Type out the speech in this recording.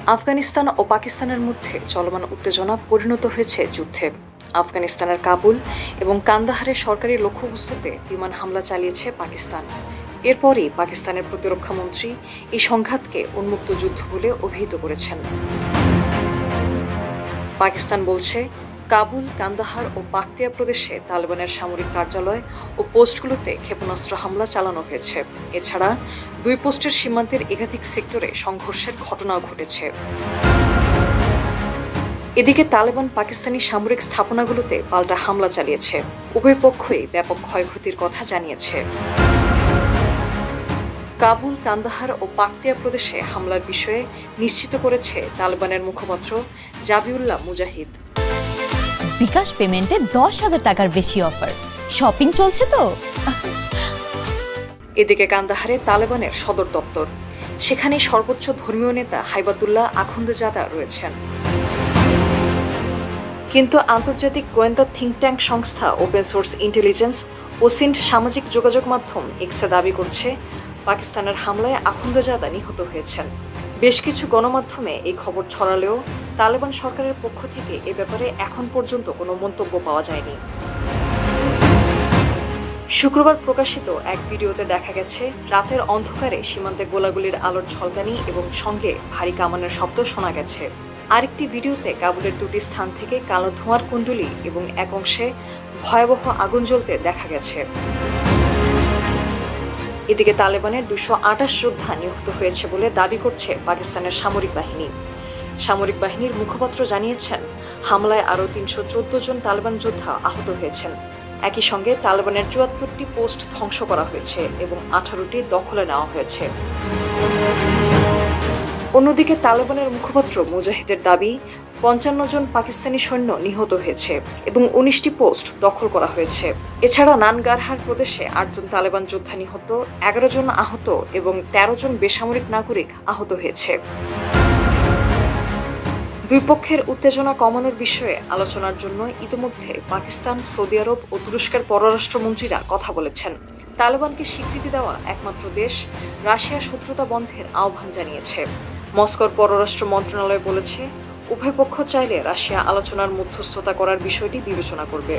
আফগানিস্তান ও পাকিস্তানের মধ্যে চলমান উত্তেজনা পরিণত হয়েছে যুদ্ধে। আফগানিস্তানের কাবুল এবং কান্দাহারে সরকারি লক্ষ্যবস্তুতে বিমান হামলা চালিয়েছে পাকিস্তান। এরপরই পাকিস্তানের প্রতিরক্ষা মন্ত্রী এই সংঘাতকে উন্মুক্ত যুদ্ধ বলে অভিহিত করেছেন। পাকিস্তান বলছে, কাবুল, কান্দাহার ও পাকতিয়া প্রদেশে তালেবানের সামরিক কার্যালয় ও পোস্টগুলোতে ক্ষেপণাস্ত্র হামলা চালানো হয়েছে। এছাড়া দুই পোস্টের সীমান্তের একাধিক সেক্টরে সংঘর্ষের ঘটনাও ঘটেছে। এদিকে তালেবান পাকিস্তানি সামরিক স্থাপনাগুলোতে পাল্টা হামলা চালিয়েছে। উভয় পক্ষই ব্যাপক ক্ষয়ক্ষতির কথা জানিয়েছে। কাবুল, কান্দাহার ও পাকতিয়া প্রদেশে হামলার বিষয়ে নিশ্চিত করেছে তালেবানের মুখপাত্র জাবিউল্লাহ মুজাহিদ। বিকাশ পেমেন্টে 10,000 টাকার বেশি অফার, শপিং চলছে তো। এদিকে কান্দাহারে তালেবানের সদর দপ্তর, সেখানে সর্বোচ্চ ধর্মীয় নেতা হাইবাতুল্লাহ আখুন্দজাদা রয়েছেন। কিন্তু আন্তর্জাতিক গোয়েন্দা থিঙ্ক ট্যাঙ্ক সংস্থা ওপেন সোর্স ইন্টেলিজেন্স ও সিন্ট সামাজিক যোগাযোগ মাধ্যম এক্সে দাবি করছে, পাকিস্তানের হামলায় আখুন্দজাদা নিহত হয়েছেন। বেশ কিছু গণমাধ্যমে এই খবর ছড়ালেও তালেবান সরকারের পক্ষ থেকে এ ব্যাপারে এখন পর্যন্ত কোনো মন্তব্য পাওয়া যায়নি। শুক্রবার প্রকাশিত এক ভিডিওতে দেখা গেছে, রাতের অন্ধকারে সীমান্তে গোলাগুলির আলোর ঝলকানি এবং সঙ্গে ভারী কামানের শব্দ শোনা গেছে। আরেকটি ভিডিওতে কাবুলের দুটি স্থান থেকে কালো ধোঁয়ার কুণ্ডলী এবং এক অংশে ভয়াবহ আগুন জ্বলতে দেখা গেছে। এদিকে তালেবানের 228 যোদ্ধা নিহত হয়েছে বলে দাবি করছে পাকিস্তানের সামরিক বাহিনী। সামরিক বাহিনীর মুখপাত্র জানিয়েছেন, হামলায় আরও 314 জন তালেবান যোদ্ধা আহত হয়েছেন। একই সঙ্গে তালেবানের 74টি পোস্ট ধ্বংস করা হয়েছে এবং 18টি দখলে নেওয়া হয়েছে। অন্যদিকে তালেবানের মুখপাত্র মুজাহিদের দাবি, 55 জন পাকিস্তানি সৈন্য নিহত হয়েছে এবং 19টি পোস্ট দখল করা হয়েছে। এছাড়া নানগারহার প্রদেশে 8 জন তালেবান যোদ্ধা নিহত, 11 জন আহত এবং 13 জন বেসামরিক নাগরিক আহত হয়েছে। দুই পক্ষের উত্তেজনা কমানোর বিষয়ে আলোচনার জন্য ইতিমধ্যে পাকিস্তান, সৌদি আরব ও তুরস্কের পররাষ্ট্রমন্ত্রীরা কথা বলেছেন। তালেবানকে স্বীকৃতি দেওয়া একমাত্র দেশ রাশিয়া শত্রুতা বন্ধের আহ্বান জানিয়েছে। মস্কোর পররাষ্ট্র মন্ত্রণালয় বলেছে, উভয় পক্ষ চাইলে রাশিয়া আলোচনার মধ্যস্থতা করার বিষয়টি বিবেচনা করবে।